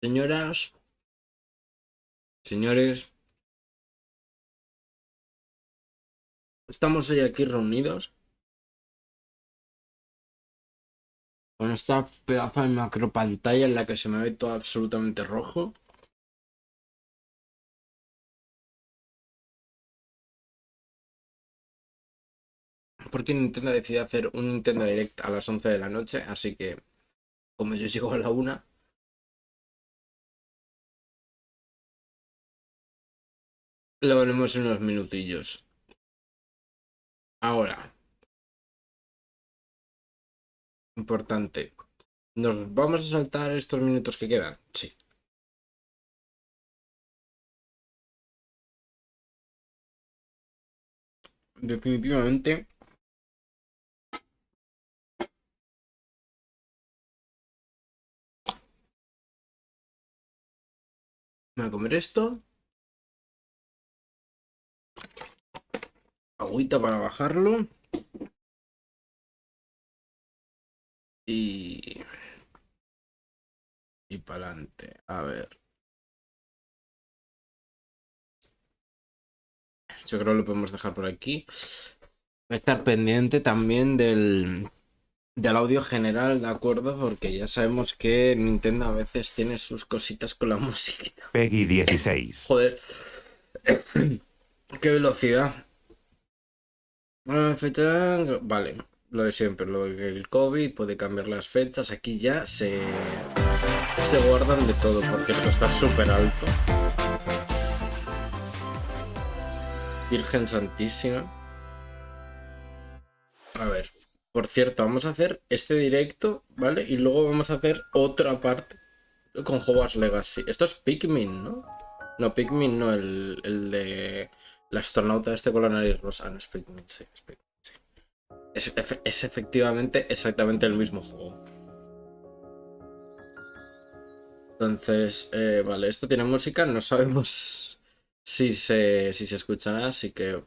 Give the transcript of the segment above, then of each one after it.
Señoras, señores, estamos hoy aquí reunidos con esta pedazo de macro pantalla en la que se me ve todo absolutamente rojo. Porque Nintendo decidió hacer un Nintendo Direct a las 11 de la noche, así que como yo sigo a la 1, lo veremos en unos minutillos. Ahora, importante, ¿nos vamos a saltar estos minutos que quedan? Sí. Definitivamente. Me voy a comer esto. Agüita para bajarlo. Y para adelante. A ver. Yo creo que lo podemos dejar por aquí. Va a estar pendiente también del audio general, ¿de acuerdo? Porque ya sabemos que Nintendo a veces tiene sus cositas con la música. Peggy 16. Joder. Qué velocidad. Fecha. Vale. Lo de siempre. Lo del COVID puede cambiar las fechas. Aquí ya se guardan de todo. Por cierto, está súper alto. Virgen Santísima. A ver, por cierto, vamos a hacer este directo, ¿vale? Y luego vamos a hacer otra parte con Hogwarts Legacy. Esto es Pikmin, ¿no? No, Pikmin no, el de la astronauta este con la nariz rosa. No, es Pikmin, sí, es Pikmin, sí. Es efectivamente exactamente el mismo juego. Entonces, vale, esto tiene música, no sabemos si se escuchará, así que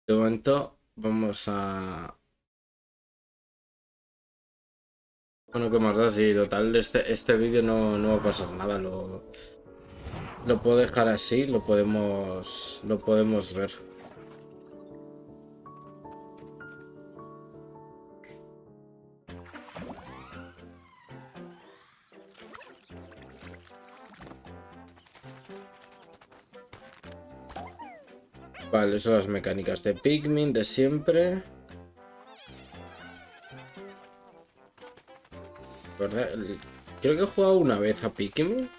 de momento vamos a... Bueno, ¿qué más da? Sí, total, este vídeo no va a pasar nada, lo puedo dejar así, lo podemos ver. Vale, son las mecánicas de Pikmin de siempre. ¿Verdad? Creo que he jugado una vez a Pikmin.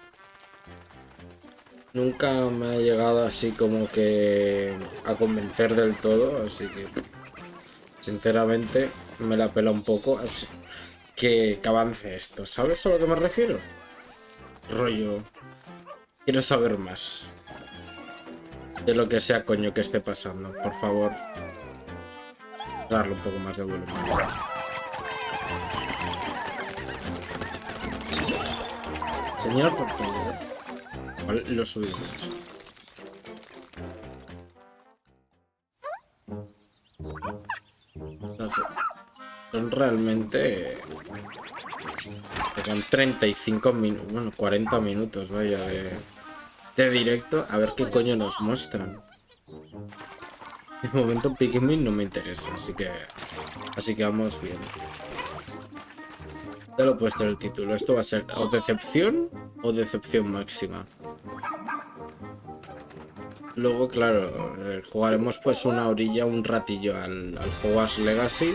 Nunca me ha llegado así como que a convencer del todo, así que sinceramente me la pela un poco. Así que avance esto, ¿sabes a lo que me refiero? Rollo, quiero saber más de lo que sea coño que esté pasando, por favor. Darle un poco más de volumen. Señor, por favor. Vale, lo subimos. No sé. Son realmente... Con 35 minutos, bueno, 40 minutos, vaya, de directo. A ver qué coño nos muestran. De momento Pikmin no me interesa, así que vamos bien. Ya lo he puesto en el título. Esto va a ser o decepción o decepción máxima. Luego, claro, jugaremos pues una orilla, un ratillo al Hogwarts Legacy.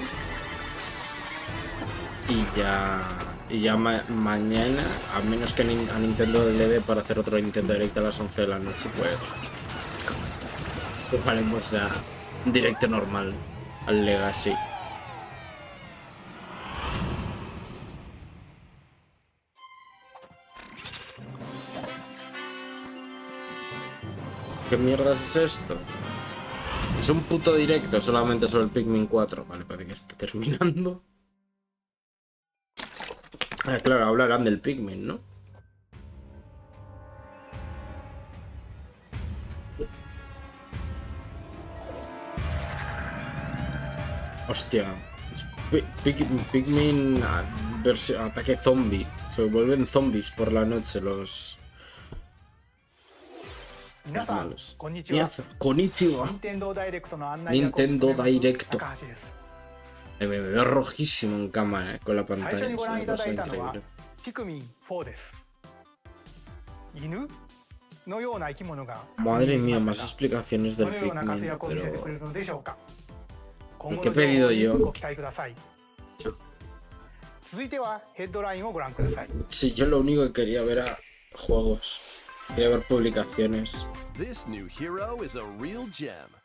Y ya mañana, a menos que a Nintendo le dé para hacer otro Nintendo Direct a las 11 de la noche, pues jugaremos ya un directo normal al Legacy. ¿Qué mierdas es esto? Es un puto directo solamente sobre el Pikmin 4. Vale, parece que está terminando. Ah, claro, hablarán del Pikmin, ¿no? Hostia. Pikmin ataque zombie. Se vuelven zombies por la noche los malos. Konnichiwa. Nintendo Directo. Me veo rojísimo en cámara con la pantalla. Es una cosa increíble. Madre mía, más explicaciones del Pikmin, pero... ¿Qué he pedido yo? Sí, yo lo único que quería ver era juegos. Quería ver publicaciones.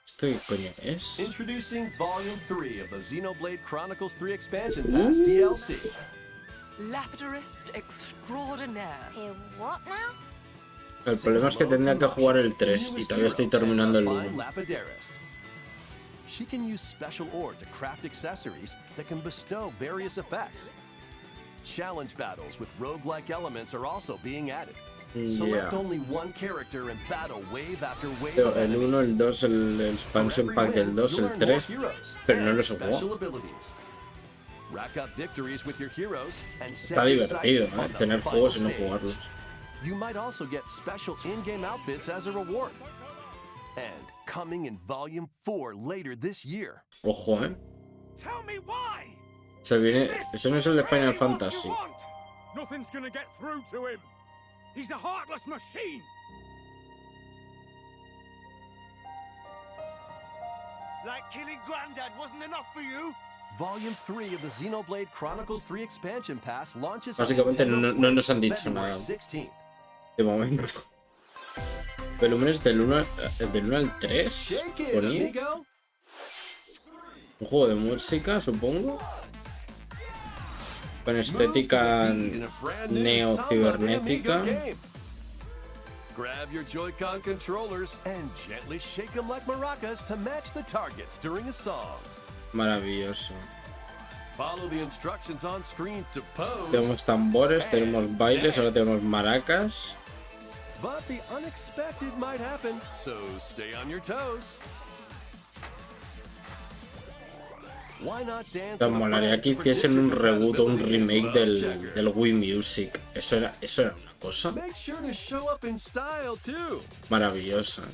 ¿Esto qué coño es? Introducing Volume 3 of the Xenoblade Chronicles 3 Expansion Pass DLC. Lapidarist extraordinaire. What now? El problema es que tendría que jugar el 3 y todavía estoy terminando el 1. She can use special ore to craft accessories that can bestow various effects. Challenge battles with roguelike elements are also being added. Select only one character and battle wave after wave. El 1, el 2, el expansion pack del 2, el 3, pero no los he jugado. Está divertido, ¿eh? Tener juegos y no jugarlos. You might also get special in-game outfits as a reward. And coming in Volume 4 later this year. Ojo, se viene... Ese no es el de Final Fantasy. Nothing's gonna get through to him. He's a heartless machine. Like killing Grandad wasn't enough for you? Volume 3 of the Xenoblade Chronicles 3 Expansion Pass launches Básicamente no nos han dicho nada. De momento. Volúmenes del 1 al 3. ¿Ponía? Un juego de música, supongo. Con estética neo-cibernética. Grab your Joy-Con controllers and gently shake them like maracas to match the targets during a song. Maravilloso. Follow the instructions on screen to pose. Tenemos tambores, tenemos bailes, ahora tenemos maracas. But the unexpected might happen, so stay on your toes. Why not dance? Te molaría que hiciesen un reboot o un remake del Wii Music. Eso era una cosa Make sure to show up in style too. maravillosa.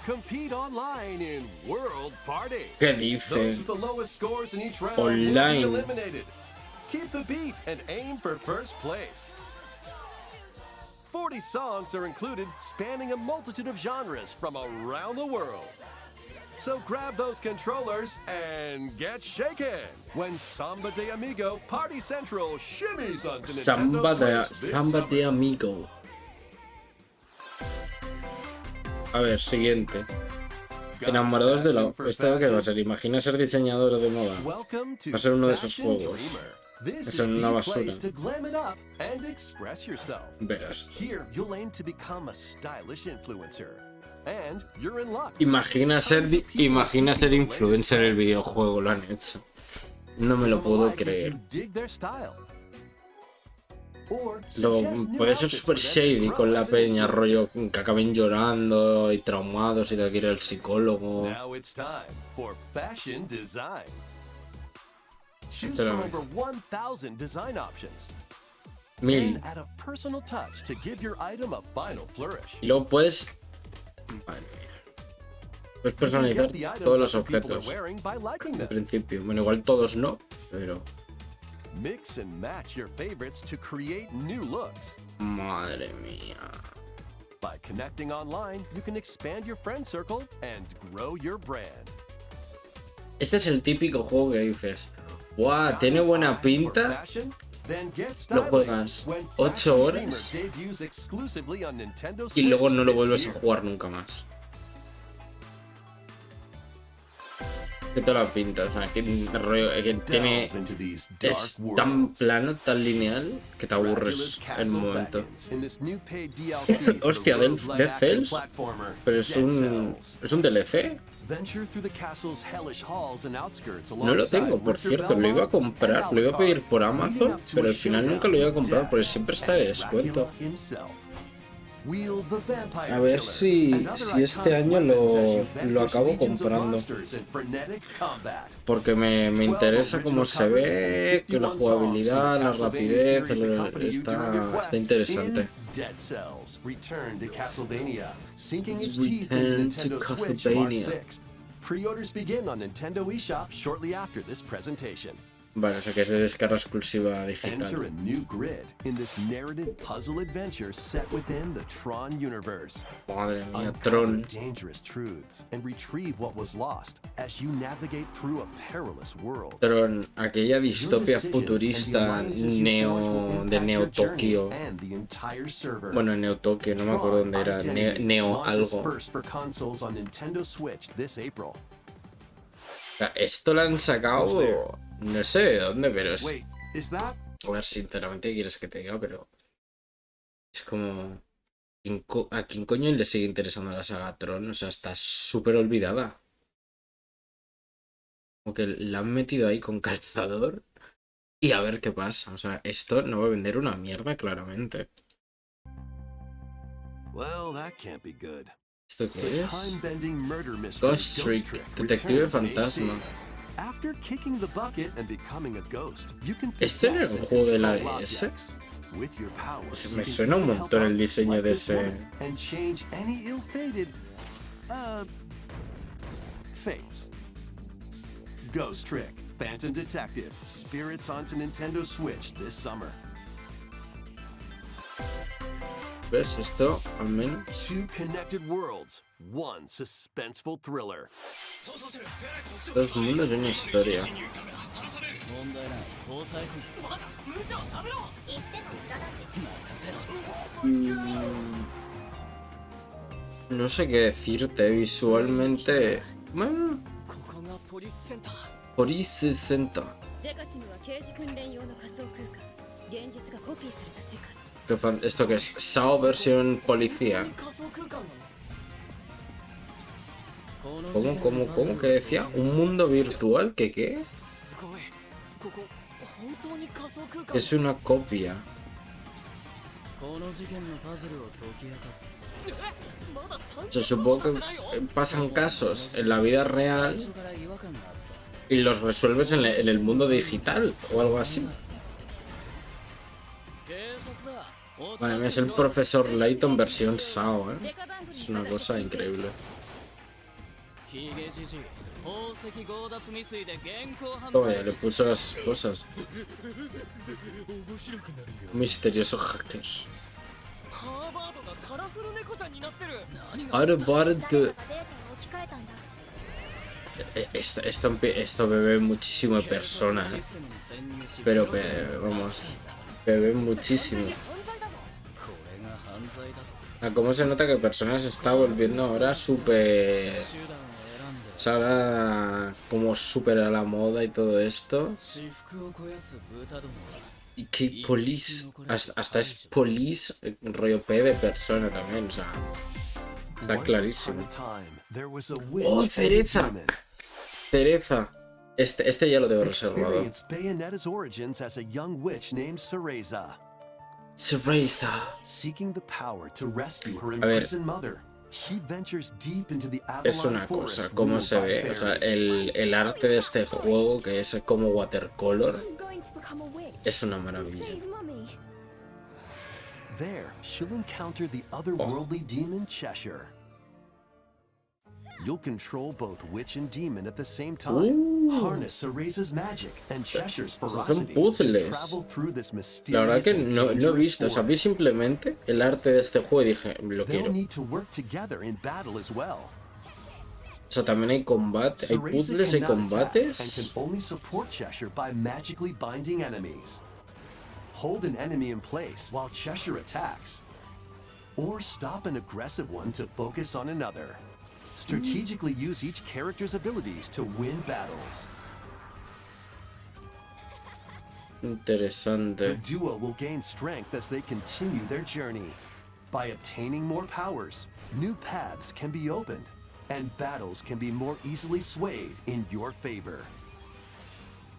Compete online in World Party. ¿Qué dice? Those with the lowest scores in each round Online. will be eliminated. Keep the beat and aim for first place. 40 songs are included, spanning a multitude of genres from around the world. So grab those controllers and get shaken when Samba de Amigo Party Central shimmies onto Nintendo Switch this Samba summer. de Amigo. A ver, siguiente. Enamorados de la... ¿Esto qué va a ser? Imagina ser diseñador de moda. Welcome to Va a ser uno de esos Fashion juegos. Dreamer. This Es is una the basura. place to glam it up and express yourself. Verás. Here, you'll aim to become a stylish influencer. And you're in luck. Imagina ser influencer en el videojuego, lo han hecho. No me lo puedo creer. Puede ser super shady con la peña, rollo que acaben llorando y traumados y de que ir al psicólogo. Now it's time for fashion design. Choose from over 1,000 design options. 1000. And add a personal touch to give your item a final flourish. Y luego puedes... Madre mía. Puedes personalizar todos los objetos. En principio. Bueno, igual todos no, pero... Mix and match your favorites to create new looks. Madre mía. By connecting online, you can expand your friend circle and grow your brand. Este es el típico juego que dices, ¡guau! Tiene buena pinta. Lo juegas 8 horas y luego no lo vuelves a jugar nunca más. ¿Qué tal la pinta? O sea, que tiene... Es tan plano, tan lineal, que te aburres en un momento. Hostia, Dead Cells, pero es un DLC. No lo tengo, por cierto, lo iba a comprar, lo iba a pedir por Amazon, pero al final nunca lo iba a comprar porque siempre está de descuento. Wield the Vampire A ver Killer, si and other este iconic año weapons as you lo vanquish acabo legions of comprando. monsters in frenetic combat. Porque me 12 interesa cómo original se covers ve, and que la 51 songs from the jugabilidad, la Castlevania rapidez, series accompany you during your está quest interesante. in Dead Cells, Return to Castlevania, sinking its teeth into Return to Nintendo Switch March Castlevania. 6th. Pre-orders begin on Nintendo eShop shortly after this presentation. Vale, o sea que es de descarga exclusiva Enter digital. a new grid in this narrative puzzle adventure set within the Tron universe. Madre mía, Uncover Tron. dangerous truths and retrieve what was lost as you navigate through a perilous world. Tron, aquella Your distopia decisions and the futurista alliances you forge will de impact your journey Neo-Tokio. and the entire server. Bueno, Neo-Tokio, no me acuerdo dónde era. Identity Neo launches algo. first for consoles on Nintendo Switch this April. O sea, esto lo han sacado. No sé de dónde, pero es. Wait, is that? A ver, sinceramente, ¿qué quieres que te diga? Pero. Es como. ¿A quién coño le sigue interesando la saga Tron? O sea, está súper olvidada. Como que la han metido ahí con calzador. Y a ver qué pasa. O sea, esto no va a vender una mierda, claramente. Well, that can't be good. ¿Esto The qué es? time-bending murder mystery Ghost Trick, Detective returns in Fantasma. HD. After kicking the bucket and becoming a ghost, you can ¿Este era possess un and juego de la control DS? objects. With your powers, Me you can suena un even montón help el out diseño like de this ese. woman and change any ill-fated fates. Ghost Trick, Phantom Detective, Spirits onto Nintendo Switch this summer. ¿Ves? Esto, al menos. Two connected worlds, one suspenseful thriller. Dos mundos y una historia. No sé qué decirte visualmente. Bueno, por I60. ¿Esto qué es? SAO versión policía. ¿Cómo que decía? ¿Un mundo virtual? ¿Qué? Es una copia. Se supongo que pasan casos en la vida real y los resuelves en el mundo digital o algo así. Vale, mira, es el profesor Layton versión SAO, ¿eh? Es una cosa increíble. Oh, ya le puso a las esposas. Misterioso hacker. Harvard. Esto bebe muchísimo de persona, ¿eh? Pero vamos, bebe muchísimo. ¿Cómo se nota que Persona se está volviendo ahora súper... O sea, ahora como súper a la moda y todo esto? Y que Police... Hasta es Police, rollo P de Persona también, o sea... Está clarísimo. ¡Oh, cereza! Cereza. Este ya lo tengo reservado. Cereza. A ver, es una cosa, cómo se ve, o sea, el arte de este juego, que es como watercolor, es una maravilla. There, she'll encounter the otherworldly demon Cheshire. You'll control both witch and demon at the same time. Harness Cereza's magic and Cheshire's ferocity to travel through this mysterious. La verdad que no he visto, o sea, vi simplemente el arte de este juego y dije, lo quiero. They'll need to work together in battle as well. O sea, también hay combate, hay puzzles, hay combates. And can only support Cheshire by magically binding enemies. Hold an enemy in place while Cheshire attacks. Or stop an aggressive one to focus on another. Strategically use each character's abilities to win battles. Interesante. The duo will gain strength as they continue their journey. By obtaining more powers, new paths can be opened, and battles can be more easily swayed in your favor.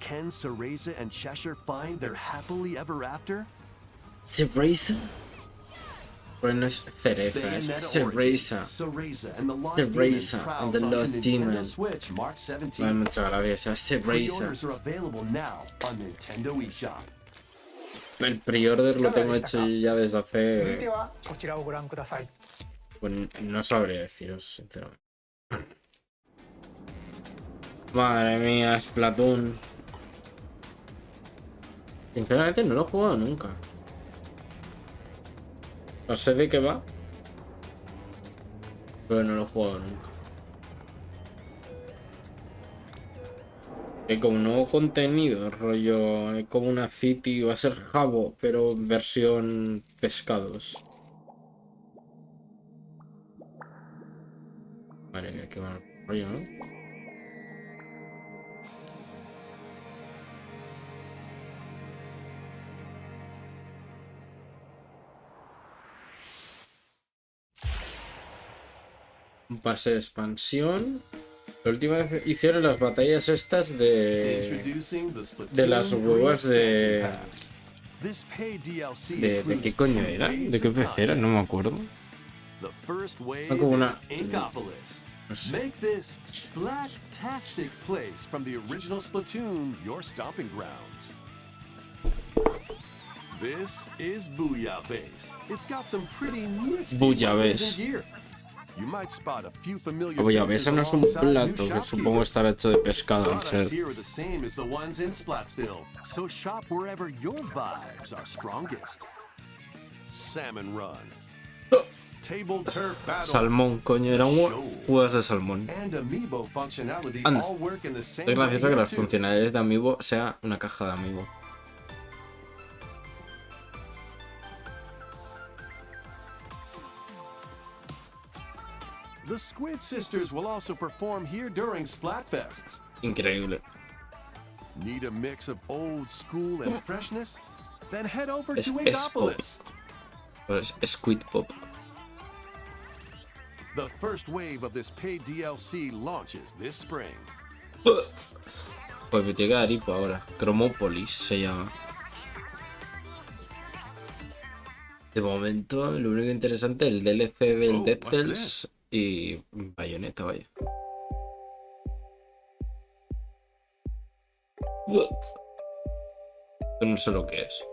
Can Cereza and Cheshire find their happily ever after? Cereza. Pero no es cereza, es cereza. Cereza and the Lost Demon. Vale, muchas gracias, es cereza. El pre-order lo tengo hecho ya desde hace... Pues no sabría deciros, sinceramente. Madre mía, Splatoon. Sinceramente no lo he jugado nunca. No sé de qué va, pero no lo he jugado nunca. Es como nuevo contenido, rollo, como una City, va a ser Jabo, pero versión pescados. Madre mía, qué mal rollo, ¿no? Un pase de expansión. La última vez hicieron las batallas estas de las huevas de qué coño era, de qué PC era, no me acuerdo. No, como una... No sé. Make this splash-tastic place from the original Splatoon your stomping grounds. This is Booyah Base. It's got some pretty nifty Booyah weapons Base. and gear. You might spot a few familiar Oye, a faces veces no es un alongside new plato que supongo shopkeepers. estará hecho de pescado al Products ser. here are the same as the ones in Splatsville, so shop wherever your vibes are strongest. Salmon Run. Table Turf Battle. Salmón, coño, eran juegos de salmón. And Amiibo functionality Anda. all work in the same Es gracioso way que las here, too. funcionalidades de Amiibo sea una caja de Amiibo. The Squid Sisters will also perform here during Splatfests. Increíble. Need a mix of old school and freshness? Then head over Es to pop. Inkopolis. Pero es Squid Pop. The first wave of this paid DLC launches this spring. Pues me tiene que dar hipo ahora. Chromopolis se llama. De momento, lo único interesante es el DLC del DevTales y Bayonetta, vaya. Yo no sé lo que es.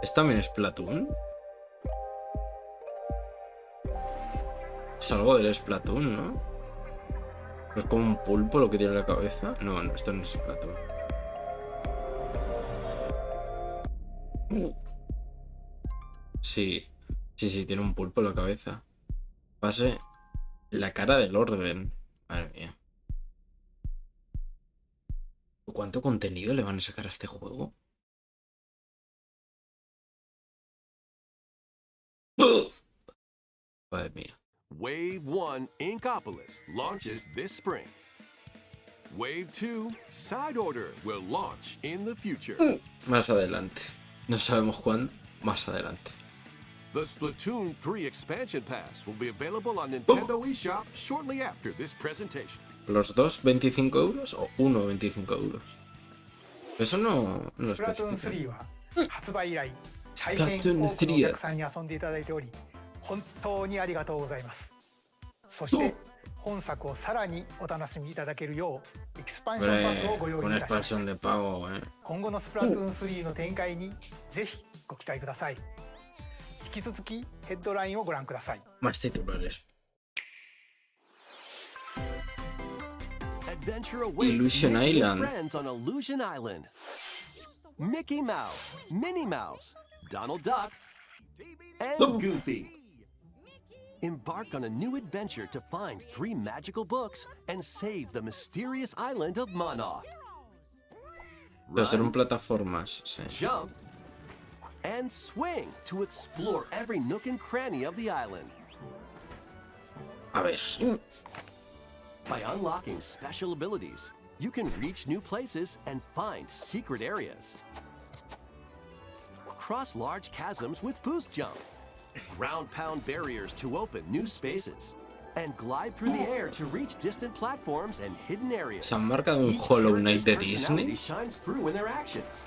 ¿Es también Splatoon? Es algo del Splatoon, ¿no? ¿No es como un pulpo lo que tiene en la cabeza? No, no, esto no es Splatoon. Sí, sí, tiene un pulpo en la cabeza. Pase la cara del orden. Madre mía. ¿Cuánto contenido le van a sacar a este juego? Madre mía. Wave 1 Inkopolis launches this spring. Wave 2 Side Order will launch in the future. Más adelante. No sabemos cuándo. Más adelante. The Splatoon 3 Expansion Pass will be available on Nintendo eShop shortly after this presentation. ¿Los dos 25 euros o uno 25 euros? Eso no lo スプラトゥーン especifica. 3は発売以来大 Splatoon 変多くのお客3さんに遊んでいただいており本当にありがとうございます。そして本作をさらにお楽しみいただけるようエキスパンションパスをご用意い Una たしました。 expansión de pago, 今後のスプラトゥーン3の展開にぜひご期待ください。引き続きヘッドラインをご覧ください。 Más titulares. Adventure awaits Illusion Mickey Island. and friends on Illusion Island. Mickey Mouse, Minnie Mouse, Donald Duck, and Goofy. Embark on a new adventure to find 3 magical books and save the mysterious island of Monoth. Pero serán plataformas, sí. Jump, and swing to explore every nook and cranny of the island. A ver. By unlocking special abilities, you can reach new places and find secret areas. Cross large chasms with boost jump. Ground pound barriers to open new spaces. And glide through the air to reach distant platforms and hidden areas. ¿Se han marcado un Each Hollow Knight de character's personality Disney? shines through in their actions.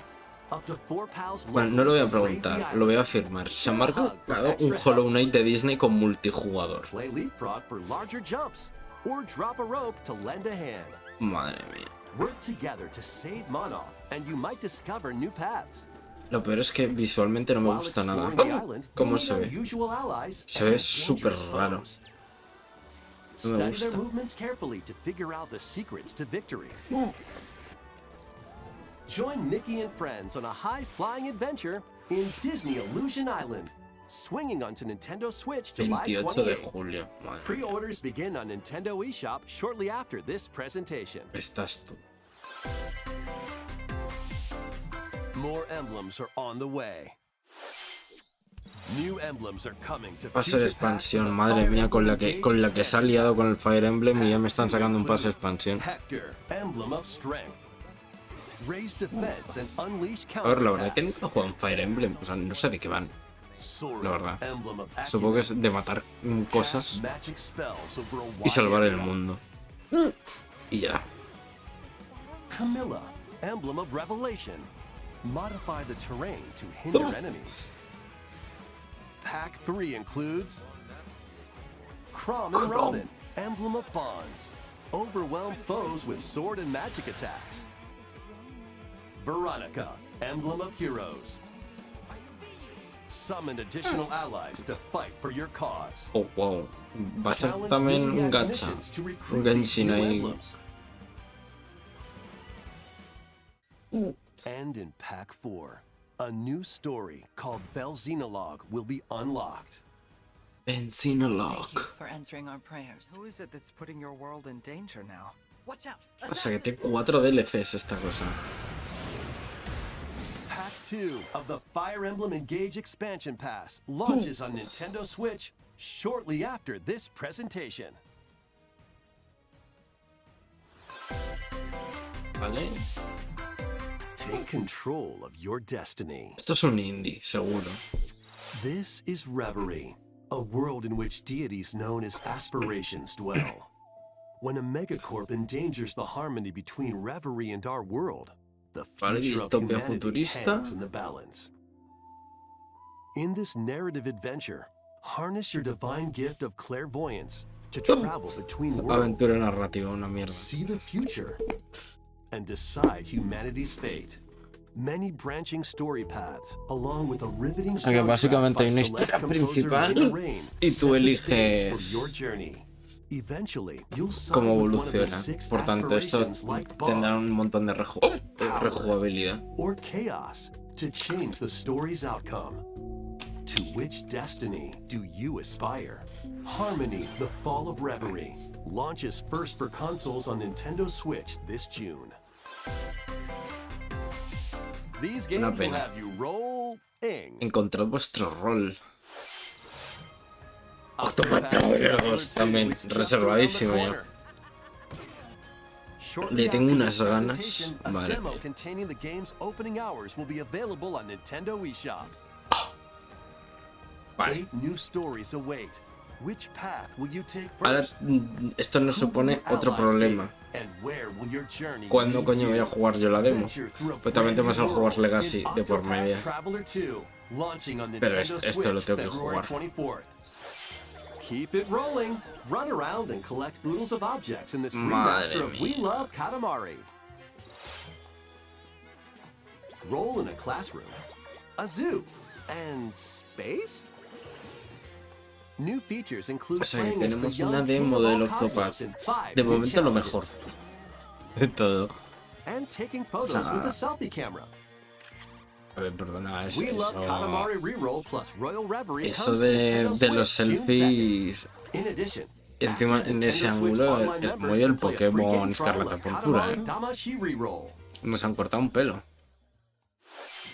Up to 4 pals Bueno, no lo voy a preguntar, lo voy a afirmar. Se ha marcado un Hollow Knight de Disney con multijugador. Play leapfrog for larger jumps or drop a rope to lend a hand. Madre mía. Work together to save Monoth and you might discover new paths. Lo peor es que visualmente no me While gusta nada. exploring the island, ¿Cómo you'll se meet ve? unusual allies Se ve and súper dangerous raro. foes. No me Study their gusta. movements carefully to figure out the secrets to victory. Join Mickey and friends on a high-flying adventure in Disney Illusion Island, swinging onto Nintendo Switch July 28 de 28. julio. Madre mía. Pre-orders begin on Nintendo eShop shortly after this presentation. Estás tú. More emblems are on the way. New emblems are coming to Va a ser future packs of expansión, the madre Fire mía, con la Emblem que Engage se ha liado con el expansion Fire Emblem y ya me pass. están sacando un pase de Includes expansión. Hector, emblem of strength. Raise defense and unleash A ver, la verdad que counterattacks. nunca he jugado en Fire Emblem, o sea, no sé de qué van. Sora, La verdad. emblem of Supongo que acumen. es de matar cosas Cast magic spells over a y wide salvar el area. mundo. Y ya. Camilla, emblem of revelation. Modify the terrain to hinder enemies. Pack 3 includes Crom and Robin, emblem of bonds. Overwhelm foes with sword and magic attacks. Veronica, emblem of heroes. Summon additional allies to fight for your cause. Oh, wow. Va a ser Challenge también newly un added gacha. missions to Un recruit these Genshin new ahí. emblems. And in Pack 4, a new story called Velxenologue will be unlocked. Benzinolog. for answering our prayers. Who is it that's putting your world in danger now? Watch out. O sea que tiene 4 DLCs esta cosa. Pack 2 of the Fire Emblem Engage Expansion Pass launches on Nintendo Switch shortly after this presentation. ¿Vale? Take control of your destiny. Esto es un indie, seguro. This is Reverie, a world in which deities known as aspirations dwell. When a megacorp endangers the harmony between Reverie and our world, the Vale, future of distopia humanity futurista. hangs in the balance. In this narrative adventure, harness your divine gift of clairvoyance to travel between worlds, Aventura narrativa, una mierda. see the future, and decide humanity's fate. Many branching story paths, along with a riveting sea que soundtrack básicamente by hay una Celeste historia composer principal Rita Rain, y tú set the stage eliges for your journey. Eventually, you'll cómo sign with one of the evoluciona. 6 Por tanto, esto aspirations like tendrá Bob un montón de rejugabilidad. or Chaos to change the story's outcome. To which destiny do you aspire? Harmony, The Fall of Reverie, launches first for consoles on Nintendo Switch this June. These Una games will pena. have you rolling. Encontrad vuestro rol. Octopath Travelers también, reservadísimo ya. Le tengo unas ganas. A Vale. demo containing the game's opening hours will be available on Nintendo eShop. Vale. 8 new stories await. Which path will you take Ahora, first? esto nos supone otro problema. And where will your journey ¿Cuándo lead coño voy a you? jugar yo la demo? Venture through a Pues también brand tenemos new el Hogwarts world Legacy in de por Octopath media. Traveler 2, launching on Pero Nintendo esto lo Switch tengo que February jugar. 24th. Keep it rolling. Run around and collect oodles of objects in this Madre remaster of We mía. Love Katamari. Roll in a classroom, a zoo, and space? New features include O sea que playing as the tenemos una young king demo of del all cosmos Octopath. in 5 De new momento lo mejor. challenges. De todo. And taking photos O sea, with a selfie camera. A ver, perdona, We Love Katamari Reroll plus Royal Reverie eso comes to de Nintendo los Switch June 2nd. selfies. In addition, Encima active en ese Nintendo Switch ángulo Online es members muy el can play a free Pokémon game trial Escarlata of Púrpura, Katamari Damacy Reroll. Nos han cortado un pelo.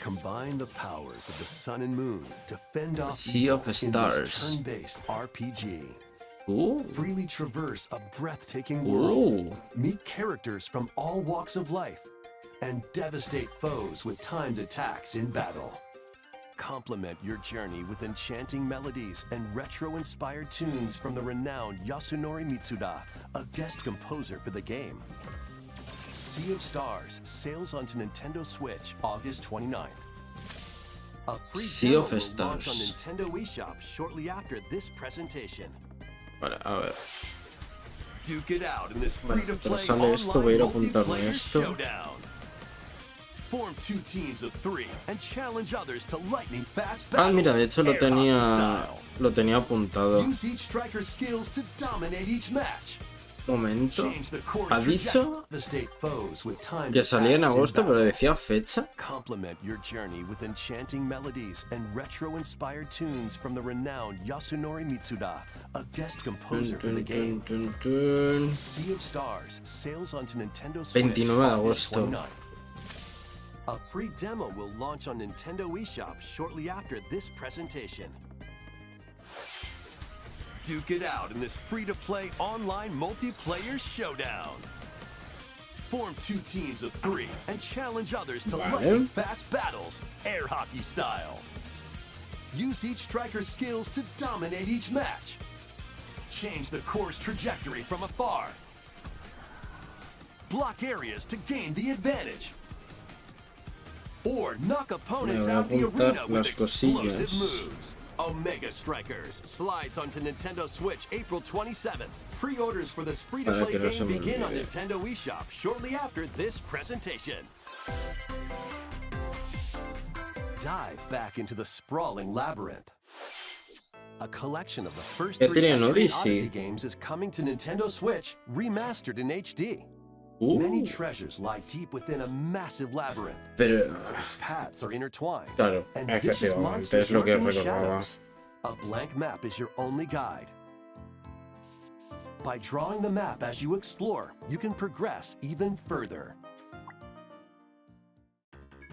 Combine the powers of the sun and moon to fend off Sea evil of in Stars. this turn-based RPG. Uh, Freely traverse a breathtaking world, uh. meet characters from all walks of life, and devastate foes with timed attacks in battle. Complement your journey with enchanting melodies and retro-inspired tunes from the renowned Yasunori Mitsuda, a guest composer for the game. Sea of Stars sails onto Nintendo Switch August 29th. A free Sea demo of will launch on Stars. Nintendo eShop shortly after this presentation. Vale, a ver. Duke it out in this Vale, free-to-play sale esto, voy a ir a online apuntarme multiplayer esto. showdown. Form 2 teams of 3 and challenge others to lightning fast Ah, battles. mira, de hecho air hockey lo tenía apuntado. style. Use each striker's skills to dominate each match. Momento. Change the course Ha dicho trajectory. Devastate foes with timed que salía en attacks in agosto, pero battle. decía fecha. Complement your journey with enchanting melodies and retro-inspired tunes from the renowned Yasunori Mitsuda, a guest composer for the game. Sea of Stars sails onto Nintendo Switch 29 de August agosto. 29th. A free demo will launch on Nintendo eShop shortly after this presentation. Duke it out in this free-to-play online multiplayer showdown. Form 2 teams of 3 and challenge others to Vale. lightning fast battles, air hockey style. Use each striker's skills to dominate each match. Change the course trajectory from afar. Block areas to gain the advantage. Or knock opponents Me voy a out the apuntar arena with las explosive cosillas. moves. Omega Strikers slides onto Nintendo Switch April 27th. Pre-orders for this Para free-to-play que no se game me begin on olvide. Nintendo eShop shortly after this presentation. Dive back into the sprawling labyrinth. A collection of the first Ya 3 tenían Etrian Odyssey. Odyssey games is coming to Nintendo Switch, remastered in HD. Many treasures lie deep within a massive labyrinth. Pero, Its paths are intertwined. claro, And vicious efectivamente, monsters es lo que lurk in the recordaba. shadows. A blank map is your only guide. By drawing the map as you explore, you can progress even further.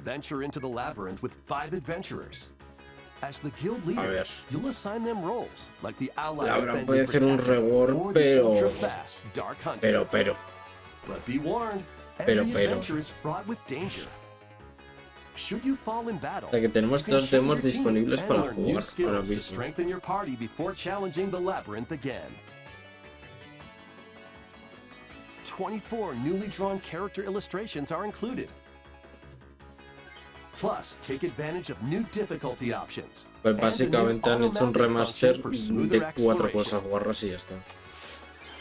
Venture into the labyrinth with 5 adventurers. As the guild leader, ver. you'll assign them roles, like the ally Labrán defending puede hacer un protector reward, or the pero- ultra-fast dark hunter. Pero. But be warned, Pero, every pero. adventure is fraught with danger. Should you fall in battle, O sea que tenemos you can 2 change demos your team disponibles and para learn new jugar ahora skills to mismo. strengthen your party before challenging the labyrinth again. 24 newly drawn character illustrations are included. Plus, take advantage of new difficulty options. Pues and a new básicamente han hecho un automatic remaster function for de smoother 4 exploration. cosas guarras y ya está.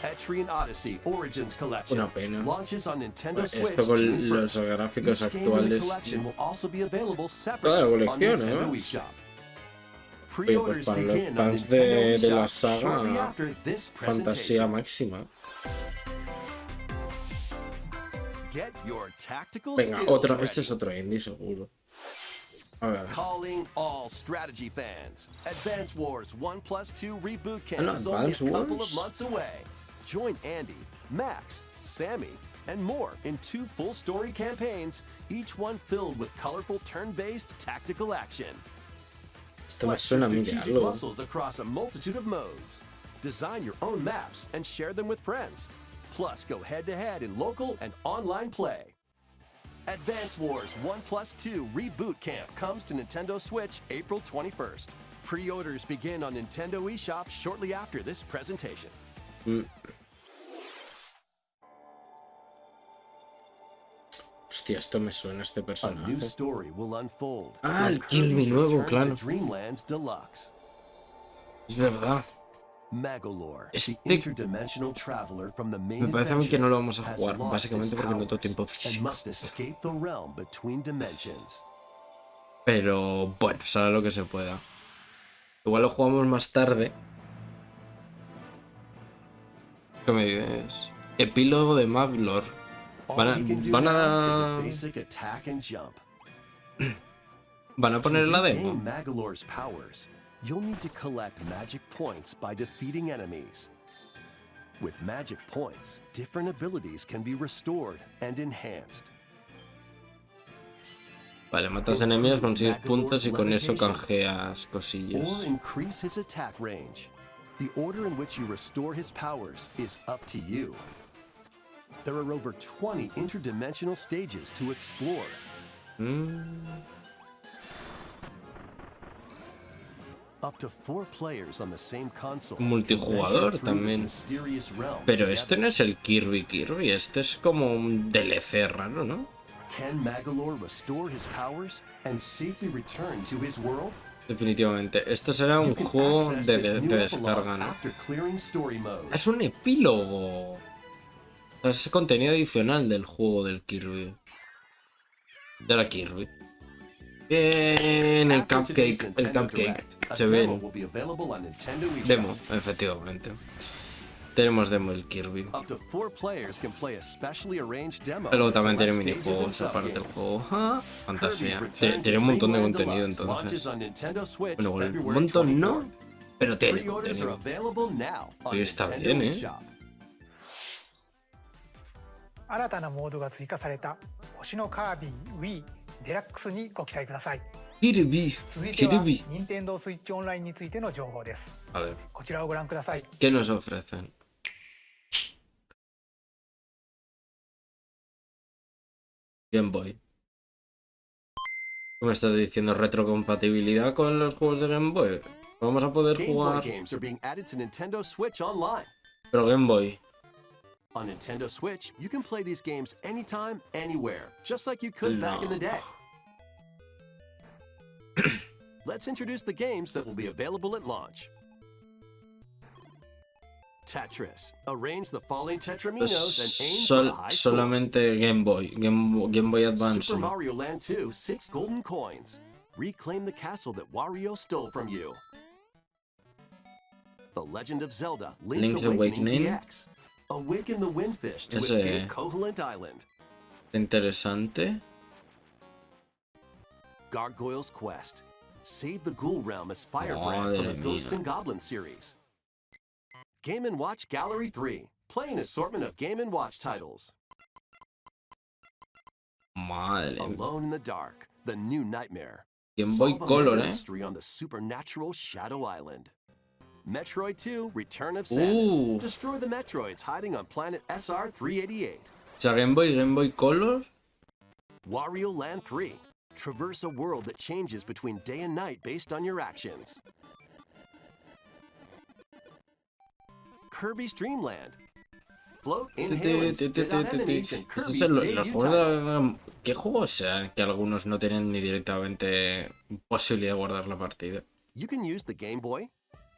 Etrian Odyssey Origins Collection Una pena. launches on Nintendo Pues Switch esto con June los 1st. gráficos Each game in the actuales. collection will also be available Toda separately la on colección, Nintendo además. eShop. Oye, pues Pre-orders para los begin on fans Nintendo de la eShop shortly saga, after this fantasía presentation. máxima. Get your tactical Venga, skills otro, ready. este es otro indie seguro. A ver. Calling all strategy fans. Advance Wars 1+2 Reboot Camp no, is only a Advance couple Wars? of months away. Join Andy, Max, Sammy, and more in 2 full story campaigns, each one filled with colorful turn-based tactical action. Esto me Flex your suena a mí de strategic algo. muscles across a multitude of modes. Design your own maps and share them with friends. Plus, go head-to-head in local and online play. Advance Wars 1+2 Reboot Camp comes to Nintendo Switch April 21st. Pre-orders begin on Nintendo eShop shortly after this presentation. Hostia, esto me suena este A new personaje. story will unfold. Ah, when el Kirby Kirby's nuevo, return claro. to Dreamland Deluxe. Es verdad. Magolor, the Este- interdimensional traveler from the main Me parece a mí que adventure, no lo vamos a has jugar, lost básicamente his porque no tengo powers tiempo and físico. must escape the realm between dimensions. Pero bueno, será lo que se pueda. Igual lo jugamos más tarde. ¿Qué me dices? Epílogo de Maglor. Van a- All he can do van a- now is a basic attack and jump. ¿Van a poner la To demo? regain Magolor's powers, you'll need to collect magic points by defeating enemies. With magic points, different abilities can be restored and enhanced. Vale, matas enemigos, consigues puntos y con eso canjeas Or cosillas. increase his attack range. The order in which you restore his powers is up to you. There are over 20 interdimensional stages to explore. Up to 4 players on the same console. Multijugador también. Pero este no es el Kirby, este es como un DLC raro, ¿no? Can Magalore restore his powers and safely return to his world? Definitivamente. Esto será un juego de descarga, ¿no? Es un epílogo. Es contenido adicional del juego del Kirby. De la Kirby. Bien, el cupcake. Se ve. Demo, efectivamente. Tenemos demo del Kirby. Luego también tiene minijuegos aparte del juego. Ah, fantasía. Tiene un montón de contenido entonces. Bueno, un montón no, pero tiene contenido. Y está bien, ¿eh? 新たなモードが追加された星のカービィ Wii デラックスにご期待ください。 Kirby. 続いては任天堂スイッチオンラインについての情報です。 A ver, こちらをご覧ください。 ¿qué nos ofrecen? Game Boy. ¿Qué me estás diciendo? ¿Retrocompatibilidad con los juegos de Game Boy? Vamos a poder jugar. Pero Game Boy. On Nintendo Switch, you can play these games anytime, anywhere, just like you could back in the day. Let's introduce the games that will be available at launch. Tetris. Arrange the falling tetraminos and aim for the high score. Solamente Game Boy. Game Boy Advance. Super Mario Land 2, 6 golden coins. Reclaim the castle that Wario stole from you. The Legend of Zelda, Link's Awakening DX. Awaken the Windfish to escape Koholint Island. Interesante. Gargoyle's Quest. Save the Ghoul Realm as Firebrand from the Ghost and Goblin series. Game & Watch Gallery 3. Play an assortment of Game & Watch titles. Madre. Alone in the Dark. The New Nightmare. Game Boy Color, mystery on the supernatural Shadow Island. Metroid 2, Return of Samus. Destroy the Metroids hiding on planet SR-388. O sea, Game Boy Color. Wario Land 3. Traverse a world that changes between day and night based on your actions. Kirby's Dream Land. Float, inhale, and spit out enemies in Kirby's debut title. ¿Qué juegos sean que algunos no tienen ni directamente posibilidad de guardar la partida? You can use the Game Boy,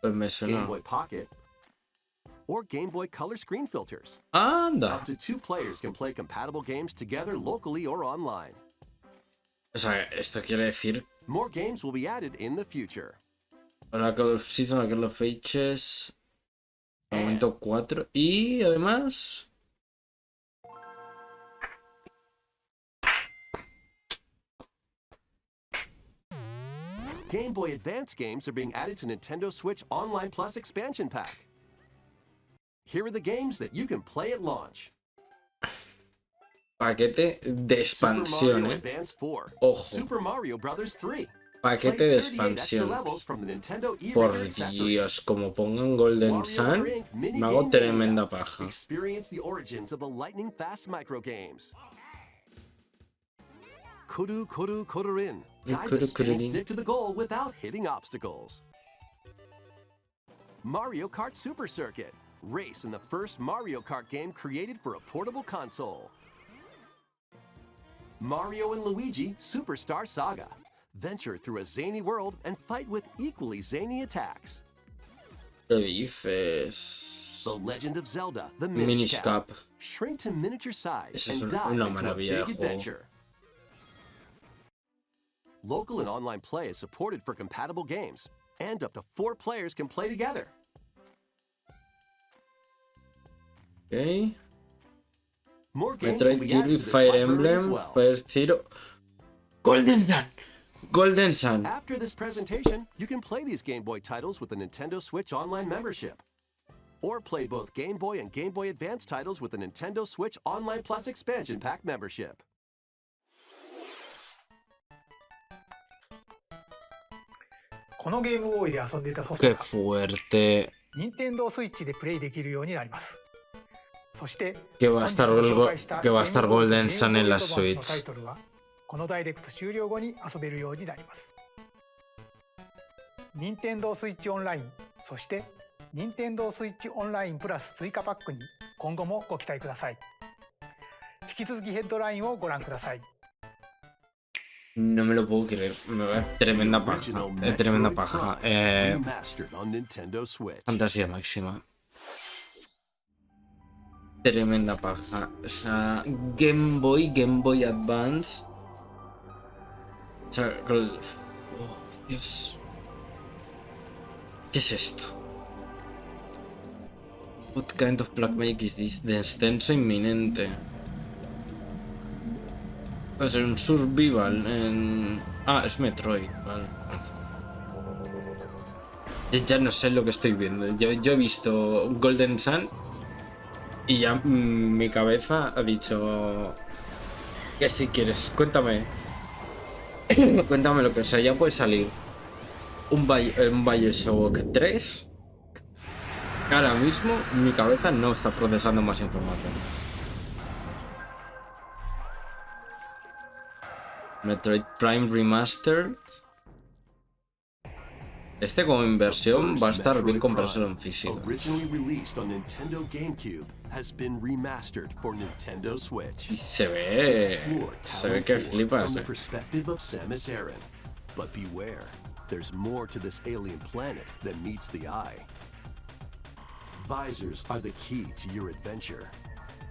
Pues me Game suena. Boy Pocket, or Game Boy Color screen filters. ¡Anda! Up to 2 players can play compatible games together locally or online. O sea, esto quiere decir. More games will be added in the future. La Call of Season, la Call of Ages. Momento 4. Y además. Game Boy Advance games are being added to Nintendo Switch Online Plus expansion pack. Here are the games that you can play at launch. Paquete de Super expansión, Mario Advance 4. Ojo. Super Mario Bros. 3. Paquete Play de 38 extra expansión. levels from the Nintendo Por e-reader accessory. Dios, como pongan Golden Wario Sun, Inc. Mini me hago Game tremenda Mania. paja. Experience the origins of the lightning fast micro games. Kuru Kuru Kururin. Guide the spinning stick to the goal without hitting obstacles. Mario Kart Super Circuit. Race in the first Mario Kart game created for a portable console. Mario and Luigi Superstar Saga. Venture through a zany world and fight with equally zany attacks. ¿Qué dices? The Legend of Zelda, the Minish Minish Cap. Cap. Shrink to miniature size Eso es and dive una into a maravilla de big juego. adventure. Local and online play is supported for compatible games, and up to 4 players can play together. Ok. More games will Metroid, be added Kirby, to this Fire library as Emblem, well. Fire Zero. Golden Sun. Golden Sun. After this presentation, you can play these Game Boy titles with the Nintendo Switch Online membership. Or play both Game Boy and Game Boy Advance titles with the Nintendo Switch Online Plus Expansion Pack membership. このゲームボーイで遊んでいたソフト Qué が fuerte. 任天堂スイッチでプレイできるようになります。そして Que va a estar, 本日ご紹介した que va a estar ゲームボーイ Golden ゲーム Sun ボーイ en la アドバンスのタイ Switch. トルはこのダイレクト終了後に遊べるようになります。任天堂スイッチオンライン、そして任天堂スイッチオンラインプラス追加パックに今後もご期待ください。引き続きヘッドラインをご覧ください。 No me lo puedo creer. Tremenda paja. Tremenda paja. Remastered on Nintendo Switch. Fantasía máxima. Tremenda paja. O sea, Game Boy Advance. O sea, oh, Dios. ¿Qué es esto? What kind of black magic is this? Descenso inminente. Va a ser un survival en... Ah, es Metroid, vale. Ya no sé lo que estoy viendo. Yo he visto Golden Sun y ya mi cabeza ha dicho... Que si quieres, cuéntame. Cuéntame lo que sea, ya puede salir un Bioshock 3. Ahora mismo mi cabeza no está procesando más información. Metroid Prime Remastered. Este como inversión va a estar bien comprárselo en físico. Originally released on Nintendo GameCube, has been remastered for Nintendo Switch. Y se ve que flipas. From the perspective of Samus Aran. But beware, there's more to this alien planet than meets the eye. Visors are the key to your adventure.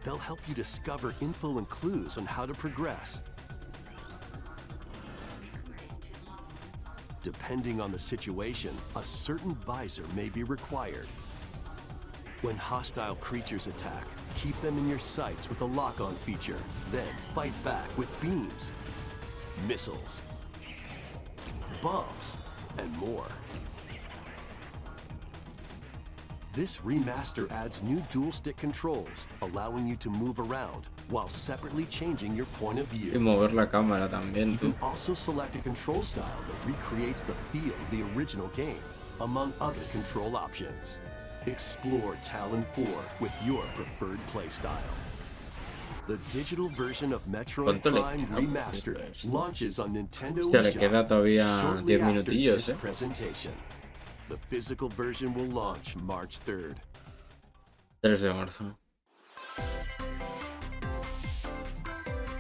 They'll help you discover info and clues on how to progress. Depending on the situation, a certain visor may be required. When hostile creatures attack, keep them in your sights with the lock-on feature. Then fight back with beams, missiles, bombs, and more. This remaster adds new dual-stick controls, allowing you to move around while separately changing your point of view. Y mover la cámara también, You tú. can also select a control style that recreates the feel of the original game, among other control options. Explore Talon 4 with your preferred playstyle. The digital version of Metroid ¿Cuánto le Prime queda? Remastered launches on Nintendo Hostia, le eShop queda todavía shortly 10 after minutillos, this presentation. The physical version will launch March 3rd. 3 de marzo.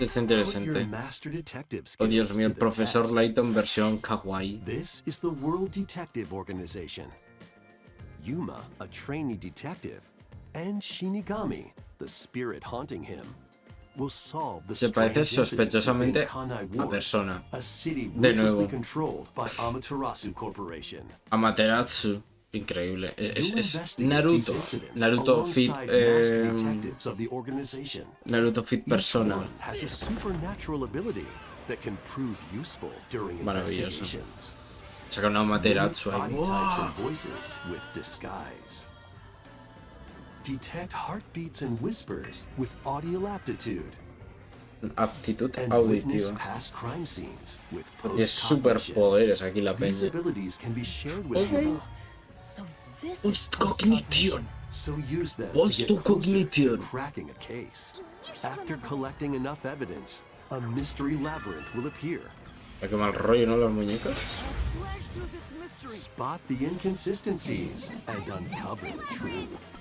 Es Put your interesante. master detective Oh, Dios skills mío, to el the profesor test. Layton versión kawaii. This is the World Detective Organization. Yuma, a trainee detective, and Shinigami, the spirit haunting him, will solve the Se parece strange incidents sospechosamente within Kanai a Ward, Persona. a city De ruthlessly nuevo. controlled by Amaterasu Corporation. Amaterasu. Increíble. Es You'll investigate Naruto. these incidents Naruto Fit. alongside master detectives of the organization. Naruto Fit Each Persona. one has a supernatural ability that can prove useful during Maravilloso. investigations. Saca una Amaterasu ahí. Body types and ¡Wow! voices with disguise. Detect heartbeats and whispers with audio aptitude. Aptitud And witness auditiva. past crime scenes with Y es post-cognition. superpoderes aquí la These peña. abilities can be shared with Okay. Yuma, So this is Postcognition. so use them to get closer to Postcognition. cracking a case. After collecting enough evidence, a mystery labyrinth will appear. Qué mal rollo, ¿no? Las muñecas. slash through this mystery. Spot the inconsistencies and uncover the truth.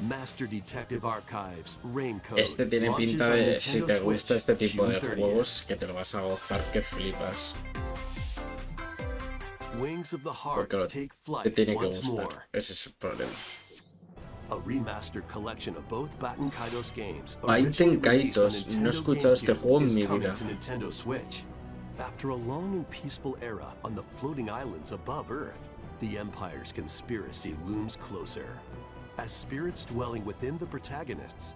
Master Detective Archives Raincoat Este tiene launches pinta on de, si Nintendo te gusta Switch este tipo June de 30th. juegos, que te lo vas a gozar, que flipas. Wings of the Porque Heart lo, take te flight tiene que once gustar. more. Ese es el problema. A remastered collection of both Baten Kaitos games. Baten originally released on Kaitos, no he Nintendo escuchado este GameCube, juego en is mi coming vida. to Nintendo Switch. After a long and peaceful era on the floating islands above Earth, the Empire's conspiracy looms closer. As spirits dwelling within the protagonists,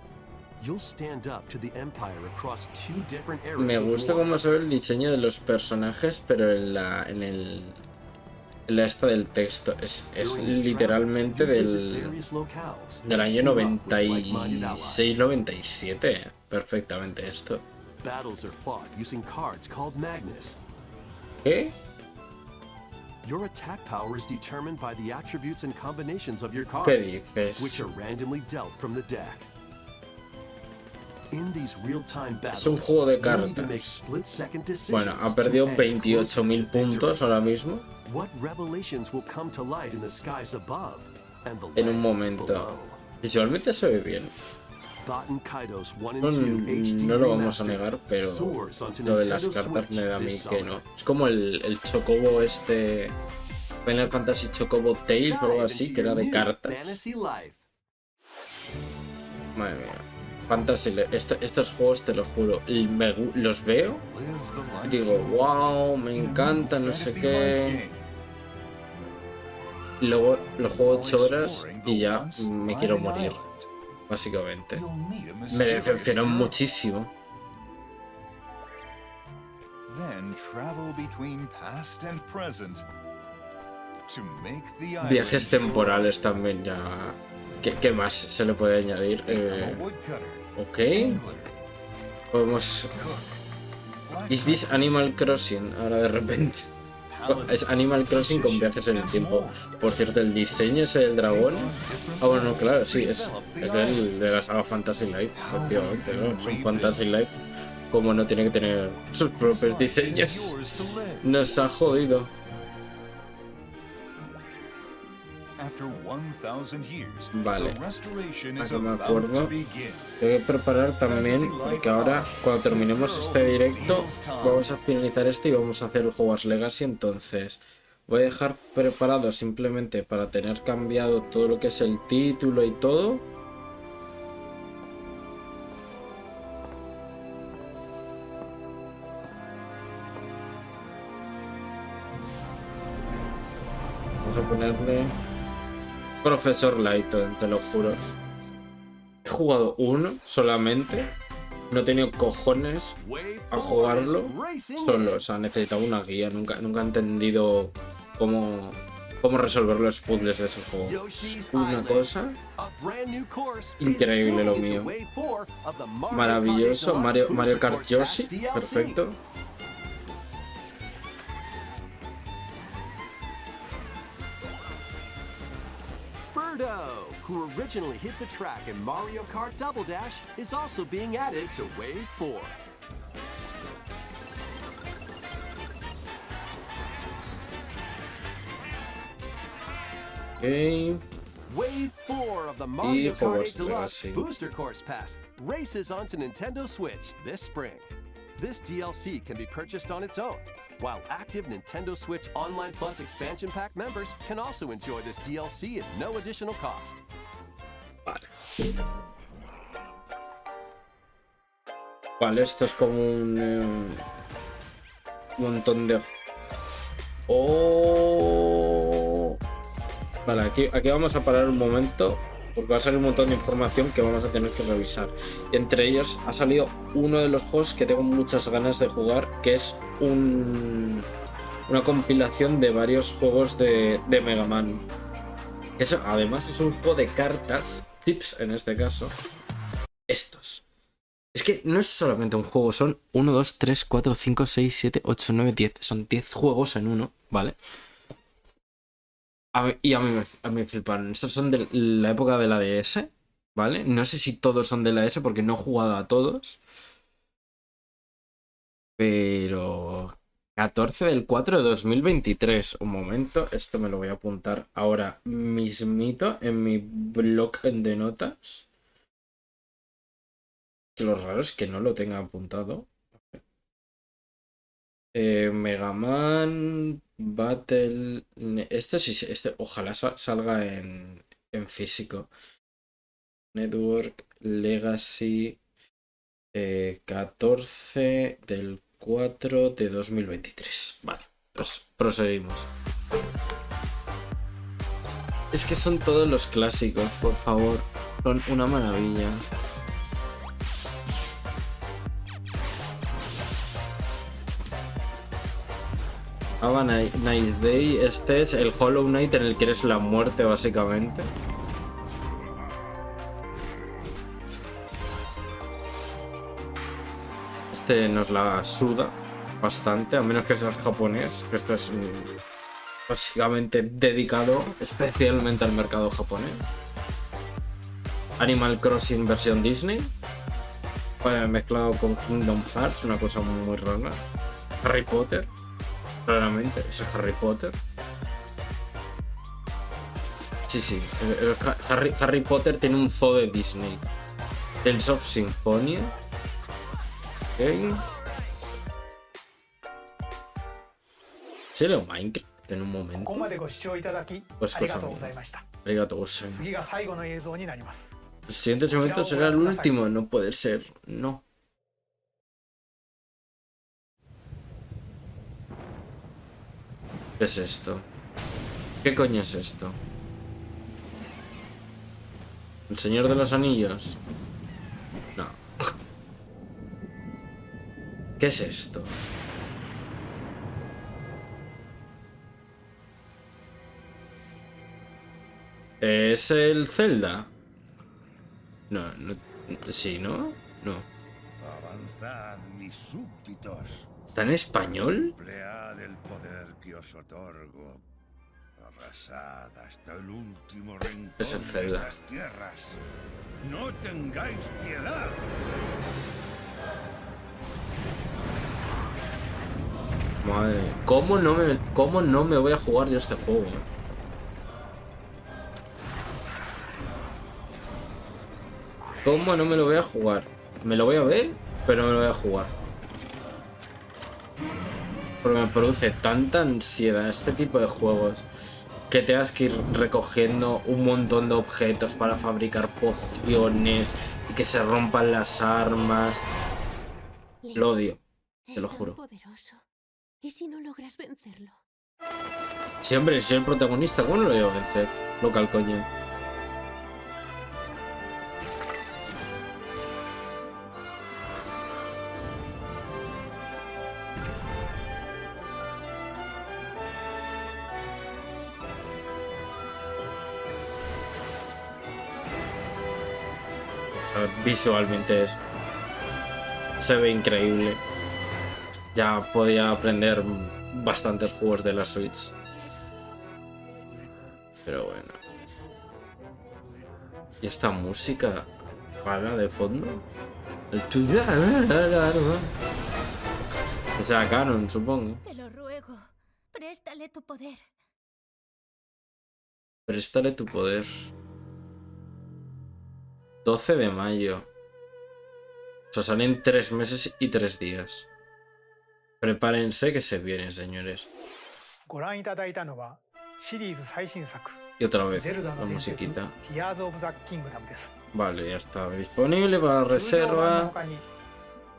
you'll stand up to the Empire across two different eras Me of gusta war. cómo se ve el diseño de los personajes, pero en la esta del texto es During your literalmente travels, you del, visit various locales del and año team up with like-minded allies. 96-97. Perfectamente esto. Battles are fought using cards called Magnus. ¿Qué? Your attack power is determined by the attributes and combinations of your ¿Qué cards, dices? which are randomly dealt from the deck. Es un juego de cartas. Bueno, ha perdido 28.000 puntos ahora mismo. En un momento. Visualmente se ve bien. No lo vamos a negar, pero lo de las cartas me da a mí que no. Es como el Chocobo este... Final Fantasy Chocobo Tales o algo así, que era de cartas. Madre mía. Fantasy, estos juegos te lo juro, los veo y digo, wow, me encanta, no sé qué. Luego los juego 8 horas y ya me quiero morir, básicamente. Me decepcionó muchísimo. Viajes temporales también ya. ¿Qué más se le puede añadir? Ok. Podemos... ¿Is this Animal Crossing? Ahora de repente. Es Animal Crossing con viajes en el tiempo. Por cierto, el diseño ese del dragón. Ah, bueno, claro, sí, es de la saga Fantasy Life, efectivamente, ¿no? Es un Fantasy Life. Como no tiene que tener sus propios diseños. Nos ha jodido. Vale, ahora me acuerdo. Tengo que preparar también, porque ahora cuando terminemos este directo vamos a finalizar este y vamos a hacer el Hogwarts Legacy. Entonces voy a dejar preparado simplemente para tener cambiado todo lo que es el título y todo. Vamos a ponerle Profesor Layton, te lo juro. He jugado uno solamente. No he tenido cojones a jugarlo solo. O sea, necesitaba una guía. Nunca he entendido cómo resolver los puzzles de ese juego. Es una cosa increíble lo mío. Maravilloso. Mario Kart Yoshi. Perfecto. Who originally hit the track in Mario Kart Double Dash, is also being added to Wave 4. Okay. Wave 4 of the Mario Kart 8 Deluxe Booster Course Pass races onto Nintendo Switch this spring. This DLC can be purchased on its own, while active Nintendo Switch Online Plus Expansion Pack members can also enjoy this DLC at no additional cost. Vale, esto es como un montón de... Oh. Vale, aquí vamos a parar un momento, porque va a salir un montón de información que vamos a tener que revisar. Y entre ellos ha salido uno de los juegos que tengo muchas ganas de jugar, que es una compilación de varios juegos de Mega Man. Eso, además, es un juego de cartas, tips en este caso. Estos. Es que no es solamente un juego, son 1, 2, 3, 4, 5, 6, 7, 8, 9, 10. Son 10 juegos en uno, ¿vale? A mí me fliparon. Estos son de la época de la DS, ¿vale? No sé si todos son de la DS porque no he jugado a todos. Pero... 14/4/2023. Un momento, esto me lo voy a apuntar ahora mismito en mi blog de notas. Que lo raro es que no lo tenga apuntado. Mega Man Battle... Este sí, ojalá salga en físico. Network Legacy 14/4/2023. Vale, pues proseguimos. Es que son todos los clásicos, por favor. Son una maravilla. Have a nice day. Este es el Hollow Knight en el que eres la muerte, básicamente. Este nos la suda bastante, a menos que seas japonés. Esto es básicamente dedicado especialmente al mercado japonés. Animal Crossing versión Disney. Mezclado con Kingdom Hearts, una cosa muy rara. Harry Potter, claramente, ese Harry Potter. Sí, sí, Harry Potter tiene un zoo de Disney. Tales of Symphonia. Ok. ¿Serio Minecraft en un momento? ここまでご視聴いただきPues あり cosa がとうござ mía. いました。 Arigato gozaimasu. 次が最後の映像になります。 El siguiente segmento será el último, no puede ser, no. ¿Qué es esto? ¿Qué coño es esto? ¿El Señor de los Anillos? No. ¿Qué es esto? ¿Es el Zelda? No, no. Sí, ¿no? No. Avanzad, mis súbditos. ¿Está en español? Emplead el poder que os otorgo. Arrasad hasta el último rincón Es el de Zelda. estas tierras. No tengáis piedad. Madre, ¿cómo no me voy a jugar yo este juego? ¿Cómo no me lo voy a jugar? Me lo voy a ver, pero no me lo voy a jugar. Porque me produce tanta ansiedad este tipo de juegos. Que tengas que ir recogiendo un montón de objetos para fabricar pociones y que se rompan las armas. Lo odio, te lo juro. Poderoso. ¿Y si no logras vencerlo? Sí, hombre, soy el protagonista, ¿cómo no lo voy a vencer? Local, coño. A ver, visualmente se ve increíble. Ya podía aprender bastantes juegos de la Switch. Pero bueno. ¿Y esta música para de fondo? El tuyo. O sea, canon, supongo. Te lo ruego. Préstale tu poder. Préstale tu poder. 12 de mayo. O sea, salen 3 meses y 3 días. Prepárense que se vienen, señores. ご覧いただいたのはシリーズ最新作 Y otra vez ゼルダ la の伝説 musiquita. Tears of the Kingdom です。 Vale, ya está disponible para 通常版の reserva. 他に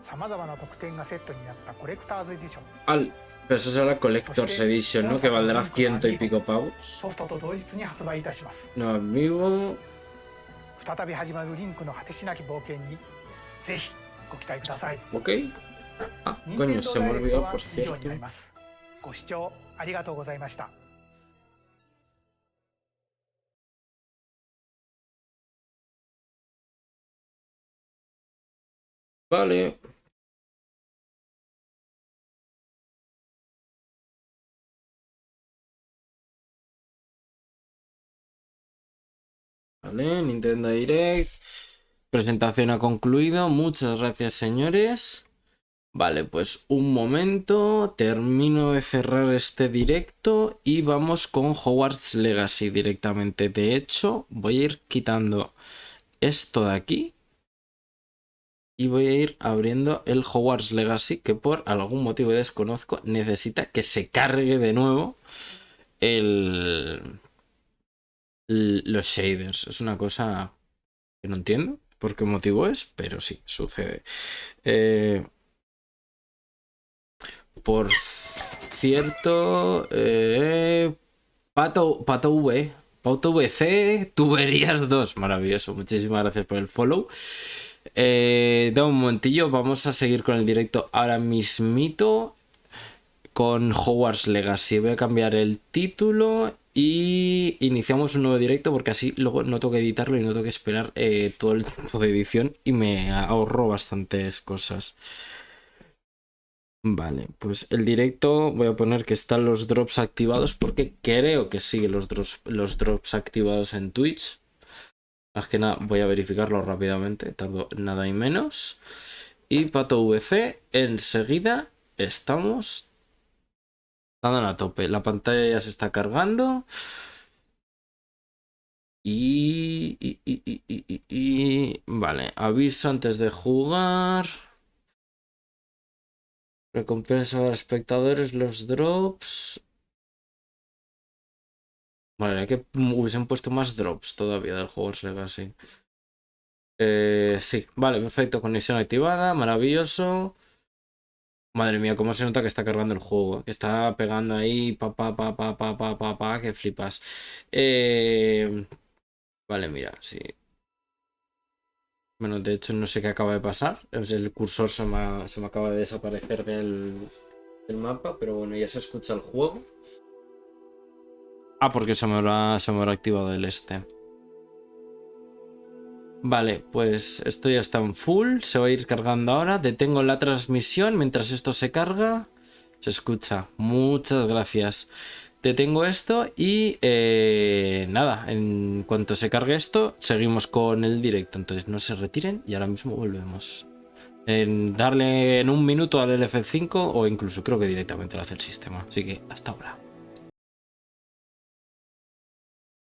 さまざまな特典がセットになったコレクターズエディション、 Al, pero eso será Collector's Edition, ¿no? Que valdrá 100 y pico pavos. ソフトと同日に発売いたします。 No, amigo. 再び始まるリンクの果てしなき冒険にぜひご期待ください。 Ok. Ah, coño, se me ha olvidado, por 以上に cierto. なります。ご視聴ありがとうございました。 Vale. Vale, Nintendo Direct. Presentación ha concluido. Muchas gracias, señores. Vale, pues un momento. Termino de cerrar este directo y vamos con Hogwarts Legacy directamente. De hecho, voy a ir quitando esto de aquí. Y voy a ir abriendo el Hogwarts Legacy, que por algún motivo desconozco necesita que se cargue de nuevo los shaders. Es una cosa que no entiendo por qué motivo es, pero sí, sucede. Por cierto, Pato VC, Tuberías 2, maravilloso. Muchísimas gracias por el follow. Da un momentillo, vamos a seguir con el directo ahora mismito con Hogwarts Legacy. Voy a cambiar el título y iniciamos un nuevo directo porque así luego no tengo que editarlo y no tengo que esperar todo el tiempo de edición y me ahorro bastantes cosas. Vale, pues el directo voy a poner que están los drops activados porque creo que siguen los drops activados en Twitch. Más que nada voy a verificarlo rápidamente, tardo nada y menos. Y Pato VC, enseguida estamos dando a tope. La pantalla ya se está cargando. Vale, aviso antes de jugar. Recompensa a los espectadores, los drops. Vale, que hubiesen puesto más drops todavía del Hogwarts Legacy. Sí, vale, perfecto. Conexión activada, maravilloso. Madre mía, cómo se nota que está cargando el juego. Que está pegando ahí, que flipas. Vale, mira, sí. Bueno, de hecho no sé qué acaba de pasar. El cursor se me acaba de desaparecer del mapa, pero bueno, ya se escucha el juego. Ah, porque se me habrá activado el este. Vale, pues esto ya está en full. Se va a ir cargando ahora. Detengo la transmisión mientras esto se carga. Se escucha. Muchas gracias. Detengo esto y nada, en cuanto se cargue esto, seguimos con el directo. Entonces no se retiren y ahora mismo volvemos. Darle en un minuto al F5 o incluso creo que directamente lo hace el sistema. Así que hasta ahora.